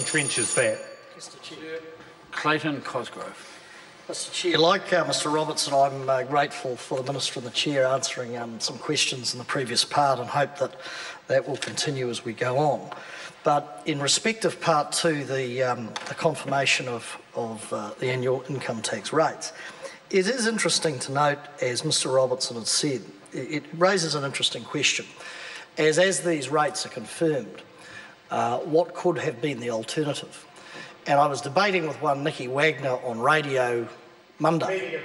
entrenches that. Mr. Chair. Clayton Cosgrove. Mr. Chair, like Mr. Robertson, I'm grateful for the Minister and the Chair answering some questions in the previous part, and hope that that will continue as we go on. But in respect of part two, the confirmation of the annual income tax rates, it is interesting to note, as Mr. Robertson had said, it raises an interesting question. As these rates are confirmed, what could have been the alternative? And I was debating with one Nicky Wagner on radio Monday.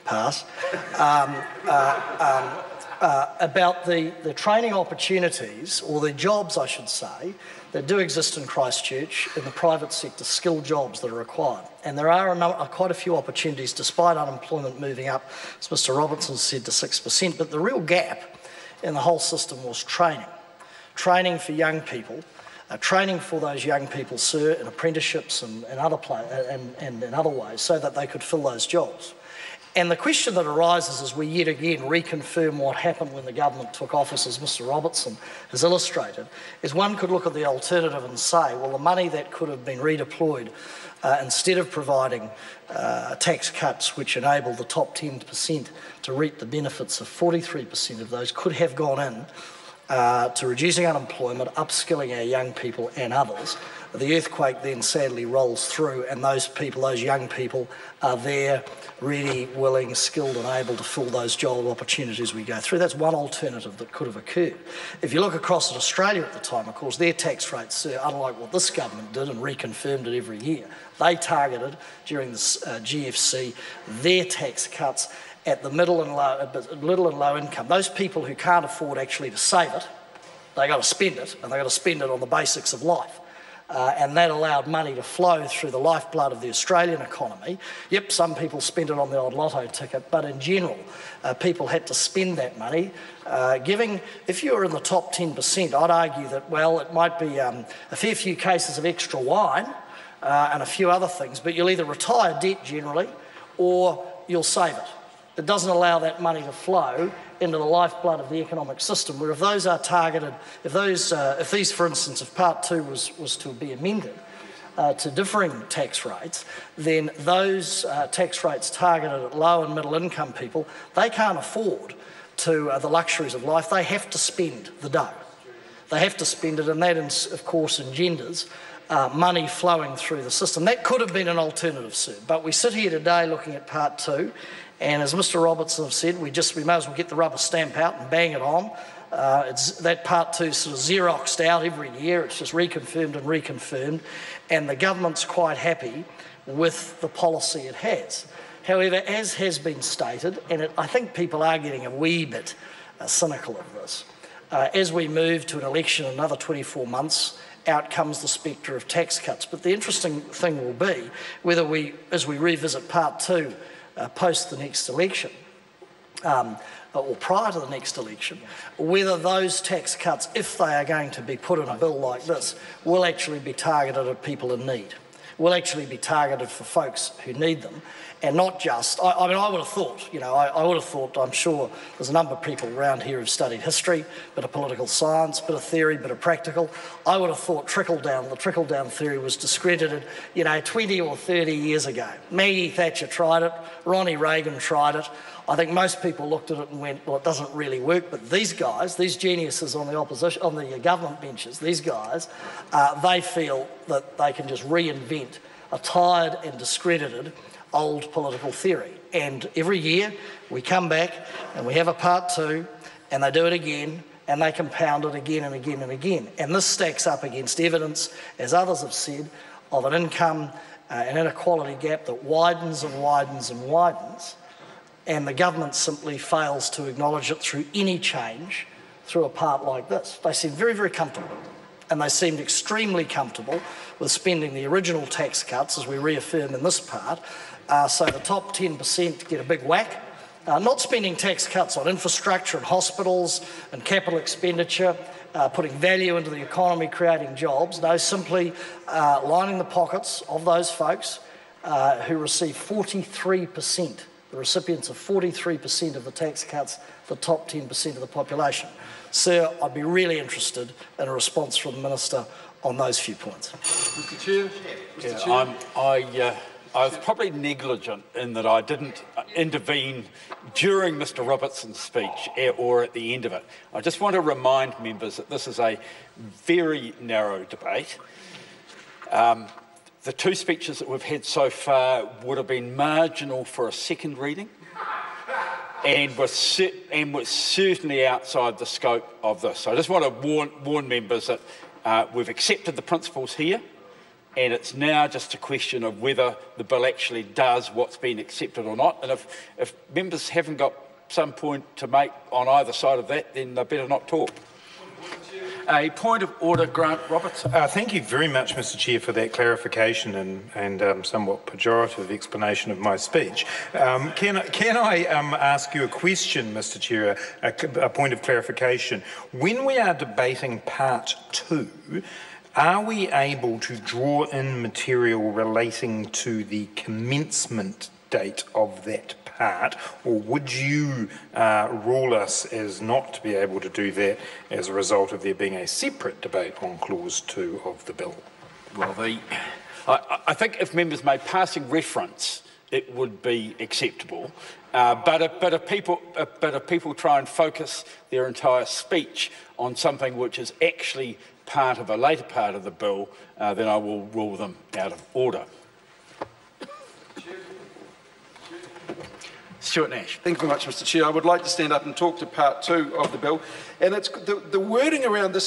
Pass. About the training opportunities, or the jobs, I should say, that do exist in Christchurch in the private sector, skilled jobs that are required. And there are quite a few opportunities, despite unemployment moving up, as Mr. Robertson said, to 6%. But the real gap in the whole system was training. Training for young people, training for those young people, sir, in apprenticeships and in other ways, so that they could fill those jobs. And the question that arises as we yet again reconfirm what happened when the government took office, as Mr. Robertson has illustrated, is one could look at the alternative and say, well, the money that could have been redeployed instead of providing tax cuts which enable the top 10% to reap the benefits of 43% of those, could have gone in to reducing unemployment, upskilling our young people and others. The earthquake then sadly rolls through, and those people, those young people, are there, ready, willing, skilled and able to fill those job opportunities we go through. That's one alternative that could have occurred. If you look across at Australia at the time, of course, their tax rates, unlike what this government did and reconfirmed it every year, they targeted, during the GFC, their tax cuts at the middle and low income. Those people who can't afford actually to save it, they got to spend it, and they got to spend it on the basics of life. And that allowed money to flow through the lifeblood of the Australian economy. Yep, some people spent it on the odd lotto ticket, but in general, people had to spend that money. If you were in the top 10%, I'd argue that, well, it might be a fair few cases of extra wine and a few other things, but you'll either retire debt generally or you'll save it. It doesn't allow that money to flow into the lifeblood of the economic system, where if those are targeted, if these, for instance, if Part 2 was to be amended to differing tax rates, then those tax rates targeted at low and middle income people, they can't afford to the luxuries of life. They have to spend the dough. They have to spend it, and that, of course, engenders money flowing through the system. That could have been an alternative, sir, but we sit here today looking at Part 2, and as Mr. Robertson said, we may as well get the rubber stamp out and bang it on. That Part 2 is sort of xeroxed out every year. It's just reconfirmed and reconfirmed, and the government's quite happy with the policy it has. However, as has been stated, and I think people are getting a wee bit cynical of this, as we move to an election in another 24 months, out comes the spectre of tax cuts. But the interesting thing will be whether as we revisit Part 2, post the next election, or prior to the next election, whether those tax cuts, if they are going to be put in a bill like this, will actually be targeted at people in need, will actually be targeted for folks who need them, and not just, I mean, I would have thought, I would have thought, I'm sure there's a number of people around here who've studied history, bit of political science, bit of theory, bit of practical. I would have thought the trickle-down theory was discredited, 20 or 30 years ago. Maggie Thatcher tried it, Ronnie Reagan tried it. I think most people looked at it and went, well, it doesn't really work. But these guys, these geniuses on the government benches, these guys, they feel that they can just reinvent a tired and discredited old political theory. And every year we come back and we have a Part 2, and they do it again, and they compound it again and again and again. And this stacks up against evidence, as others have said, of an income and inequality gap that widens and widens and widens, and the government simply fails to acknowledge it through any change through a part like this. They seem very, very comfortable, and they seemed extremely comfortable with spending the original tax cuts, as we reaffirm in this part, so the top 10% get a big whack, not spending tax cuts on infrastructure and hospitals and capital expenditure, putting value into the economy, creating jobs. No, simply lining the pockets of those folks who receive 43%, the recipients of 43% of the tax cuts, the top 10% of the population. Sir, I'd be really interested in a response from the Minister on those few points. Mr Chair? I was probably negligent in that I didn't intervene during Mr Robertson's speech or at the end of it. I just want to remind members that this is a very narrow debate. The two speeches that we've had so far would have been marginal for a second reading and was certainly outside the scope of this. So I just want to warn members that we've accepted the principles here, and it's now just a question of whether the bill actually does what's been accepted or not. And if members haven't got some point to make on either side of that, then they better not talk. A point of order, Grant Robertson. Thank you very much, Mr Chair, for that clarification and somewhat pejorative explanation of my speech. Can I ask you a question, Mr Chair, a point of clarification? When we are debating part 2, are we able to draw in material relating to the commencement date of that part, or would you rule us as not to be able to do that as a result of there being a separate debate on clause 2 of the bill? Well, I think if members made passing reference, it would be acceptable. But if people try and focus their entire speech on something which is actually part of a later part of the bill, then I will rule them out of order. Stuart Nash. Thank you very much, Mr Chair. I would like to stand up and talk to part 2 of the bill. And it's the wording around this